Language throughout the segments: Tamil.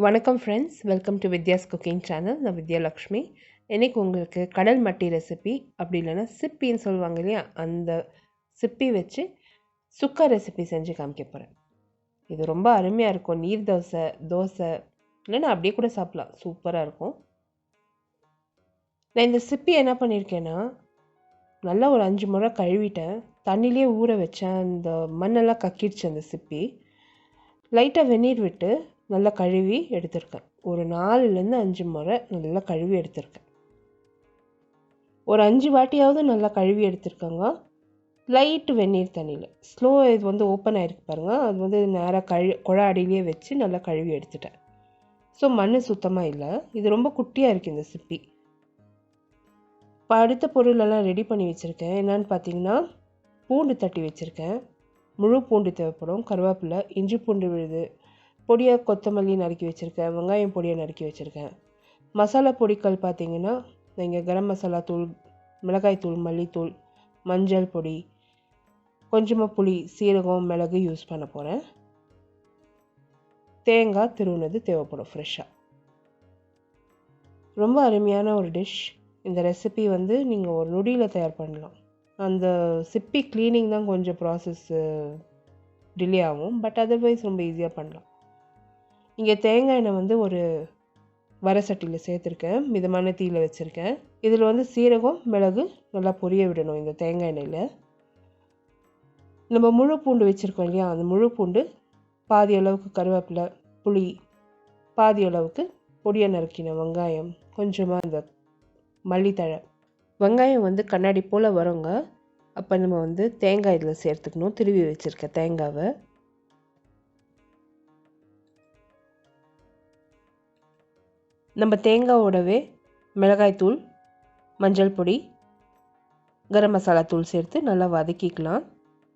வணக்கம் friends, welcome to Vidya's cooking channel. நான் வித்யாலக்ஷ்மி. இன்றைக்கி உங்களுக்கு கடல் மட்டி ரெசிபி, அப்படி இல்லைன்னா சிப்பின்னு சொல்லுவாங்க இல்லையா, அந்த சிப்பி வச்சு சுக்கா ரெசிபி செஞ்சு காமிக்க போகிறேன். இது ரொம்ப அருமையாக இருக்கும். நீர் தோசை இல்லைன்னா அப்படியே கூட சாப்பிட்லாம், சூப்பராக இருக்கும். நான் இந்த சிப்பி என்ன பண்ணியிருக்கேன்னா, நல்லா ஒரு 5 முறை கழுவிட்டேன். தண்ணியிலே ஊற வச்சேன். அந்த மண்ணெல்லாம் கக்கிடுச்சு அந்த சிப்பி. லைட்டாக வெந்நீர் விட்டு நல்லா கழுவி எடுத்திருக்கேன். ஒரு 4லேருந்து 5 முறை நல்லா கழுவி எடுத்திருக்கேன். ஒரு 5 வாட்டியாவது நல்லா கழுவி எடுத்திருக்கேங்க. லைட்டு வெந்நீர் தண்ணியில் ஸ்லோ இது வந்து ஓப்பன் ஆகிருக்கு பாருங்கள். அது வந்து நேராக குழா அடியிலேயே வச்சு நல்லா கழுவி எடுத்துட்டேன். ஸோ மண் சுத்தமாக இல்லை. இது ரொம்ப குட்டியாக இருக்குது இந்த சிப்பி. இப்போ அடுத்த பொருளெல்லாம் ரெடி பண்ணி வச்சுருக்கேன். என்னன்னு பார்த்தீங்கன்னா, பூண்டு தட்டி வச்சுருக்கேன். முழு பூண்டு தேவைப்படும், கருவேப்பிலை, இஞ்சி பூண்டு விழுது, பொடியாக கொத்தமல்லி நறுக்கி வச்சுருக்கேன், வெங்காயம் பொடியை நறுக்கி வச்சுருக்கேன். மசாலா பொடிகள் பார்த்திங்கன்னா, நீங்கள் கரம் மசாலா தூள், மிளகாய் தூள், மல்லித்தூள், மஞ்சள் பொடி, கொஞ்சமாக புளி, சீரகம், மிளகு யூஸ் பண்ண போகிறேன். தேங்காய் திருவுனது தேவைப்படும் ஃப்ரெஷ்ஷாக. ரொம்ப அருமையான ஒரு டிஷ். இந்த ரெசிபி வந்து நீங்கள் ஒரு நொடியில் தயார் பண்ணலாம். அந்த சிப்பி க்ளீனிங் தான் கொஞ்சம் ப்ராசஸ் டிலே ஆகும், பட் அதர்வைஸ் ரொம்ப ஈஸியாக பண்ணலாம். இங்கே தேங்காய் எண்ணெய் வந்து ஒரு வர சட்டியில் சேர்த்துருக்கேன், மிதமான தீயில் வச்சுருக்கேன். இதில் வந்து சீரகம், மிளகு நல்லா பொரிய விடணும். இந்த தேங்காய் எண்ணெயில் நம்ம முழு பூண்டு வச்சுருக்கோம் இல்லையா, அந்த முழு பூண்டு, பாதி அளவுக்கு கருவேப்பிலை, புளி, பாதி அளவுக்கு பொடியாக நறுக்கின வெங்காயம், கொஞ்சமாக இந்த மல்லித்தழை. வெங்காயம் வந்து கண்ணாடி போல் வருங்க. அப்போ நம்ம வந்து தேங்காய் இதில் சேர்த்துக்கணும். திருவி வச்சுருக்க தேங்காவை நம்ம தேங்காயோடவே மிளகாய்த்தூள், மஞ்சள் பொடி, கரம் மசாலா தூள் சேர்த்து நல்லா வதக்கிக்கலாம்.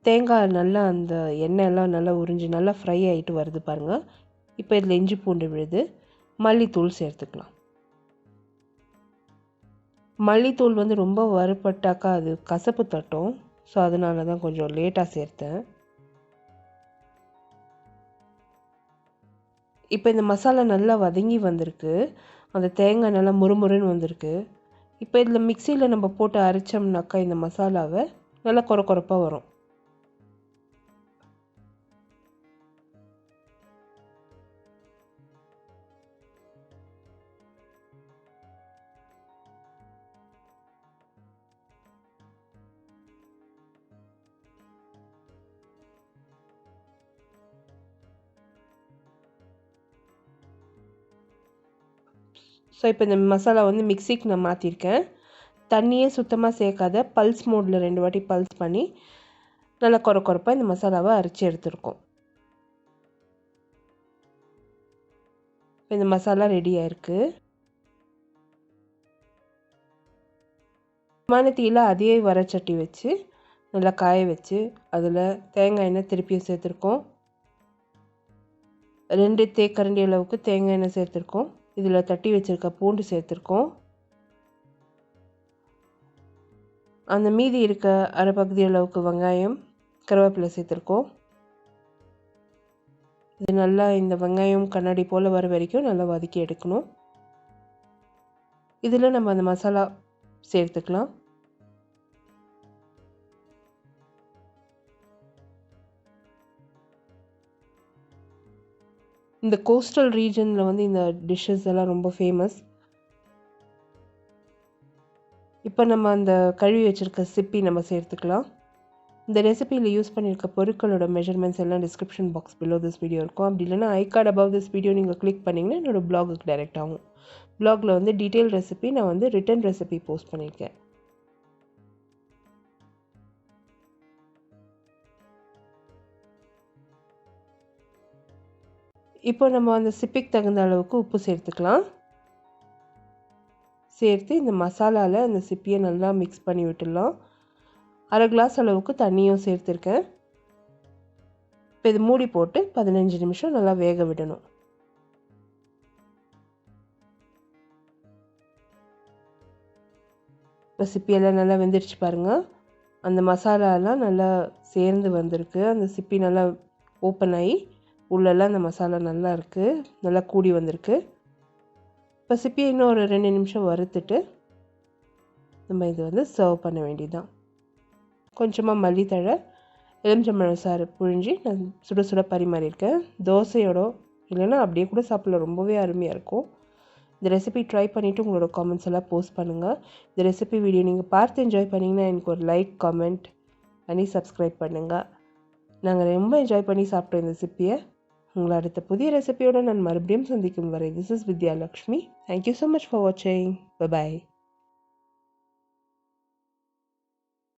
தேங்காய் நல்லா அந்த எண்ணெயெல்லாம் நல்லா உறிஞ்சி நல்லா ஃப்ரை ஆகிட்டு வருது பாருங்கள். இப்போ இதில் இஞ்சி பூண்டு விழுது, மல்லித்தூள் சேர்த்துக்கலாம். மல்லித்தூள் வந்து ரொம்ப வறுபட்டாக்கா அது கசப்பு தட்டும். ஸோ அதனால தான் கொஞ்சம் லேட்டாக சேர்த்தேன். இப்போ இந்த மசாலா நல்லா வதங்கி வந்திருக்கு. அந்த தேங்காய் நல்லா முறுமுறுன்னு வந்திருக்கு. இப்போ இதில் மிக்சியில் நம்ம போட்டு அரைச்சோம்னாக்கா இந்த மசாலாவை நல்லா கொரப்பாக வரும். ஸோ இப்போ இந்த மசாலா வந்து மிக்சிக்கு நான் மாற்றிருக்கேன். தண்ணியே சுத்தமாக சேர்க்காத பல்ஸ் மோடில் 2 வாட்டி பல்ஸ் பண்ணி நல்லா கொரப்பாக இந்த மசாலாவை அரைச்சி எடுத்துருக்கோம். இப்போ இந்த மசாலா ரெடி ஆயிருக்கு. தீயில் அதே வரச்சட்டி வச்சு நல்லா காய வச்சு அதில் தேங்காய் எண்ணெய் திருப்பியும் சேர்த்துருக்கோம். 2 தேக்கரண்டி அளவுக்கு தேங்காய் எண்ணெய் சேர்த்துருக்கோம். இதில் தட்டி வச்சுருக்க பூண்டு சேர்த்துருக்கோம். அந்த மீதி இருக்க அரை பகுதி அளவுக்கு வெங்காயம், கருவேப்பிலை சேர்த்துருக்கோம். இது நல்லா இந்த வெங்காயம் கண்ணாடி போல் வர வரைக்கும் நல்லா வதக்கி எடுக்கணும். இதில் நம்ம அந்த மசாலா சேர்த்துக்கலாம். இந்த கோஸ்டல் ரீஜனில் வந்து இந்த டிஷ்ஷஸ் எல்லாம் ரொம்ப ஃபேமஸ். இப்போ நம்ம அந்த கழுவி வச்சுருக்க சிப்பி நம்ம சேர்த்துக்கலாம். இந்த ரெசிபியில் யூஸ் பண்ணியிருக்க பொருட்களோட மெஷர்மெண்ட்ஸ் எல்லாம் description box below this video இருக்கும். அப்படி இல்லைன்னா ஐ கார்டு அபவ் திஸ் வீடியோ நீங்கள் கிளிக் பண்ணிங்கன்னா என்னோடய பிளாகுக்கு டைரெக்ட் ஆகும். பிளாகில் வந்து டீட்டெயில் ரெசிபி நான் வந்து ரிட்டன் ரெசிபி போஸ்ட் பண்ணியிருக்கேன். இப்போ நம்ம அந்த சிப்பிக்கு தகுந்த அளவுக்கு உப்பு சேர்த்துக்கலாம். சேர்த்து இந்த மசாலாவில் அந்த சிப்பியை நல்லா மிக்ஸ் பண்ணி விட்டுடலாம். அரை கிளாஸ் அளவுக்கு தண்ணியும் சேர்த்துருக்கேன். இப்போ இது மூடி போட்டு 15 நிமிஷம் நல்லா வேக விடணும். இப்போ சிப்பியெல்லாம் நல்லா வெந்துருச்சு பாருங்கள். அந்த மசாலாலாம் நல்லா சேர்ந்து வந்திருக்கு. அந்த சிப்பி நல்லா ஓப்பன் ஆகி உள்ளெல்லாம் அந்த மசாலா நல்லா இருக்குது, நல்லா கூடி வந்திருக்கு. இப்போ சிப்பியை இன்னும் ஒரு 2 நிமிஷம் வறுத்துட்டு நம்ம இது சர்வ் பண்ண வேண்டியதுதான். கொஞ்சமாக மல்லித்தழை, எலுமிச்சம்பழம் சாறு புழிஞ்சி நான் சுட சுட பரிமாறியிருக்கேன். தோசையோட இல்லைன்னா அப்படியே கூட சாப்பிடலாம், ரொம்பவே அருமையாக இருக்கும். இந்த ரெசிபி ட்ரை பண்ணிவிட்டு உங்களோட காமெண்ட்ஸ் எல்லாம் போஸ்ட் பண்ணுங்கள். இந்த ரெசிபி வீடியோ நீங்கள் பார்த்து என்ஜாய் பண்ணிங்கன்னா எனக்கு ஒரு லைக், கமெண்ட் பண்ணி சப்ஸ்கிரைப் பண்ணுங்கள். நாங்கள் ரொம்ப என்ஜாய் பண்ணி சாப்பிட்டோம் இந்த சிப்பியை. உங்களை அடுத்த புதிய ரெசிபியோடு நான் மறுபடியும் சந்திக்கும் வரை, this is Vidya Lakshmi. Thank you so much for வாட்சிங். பை.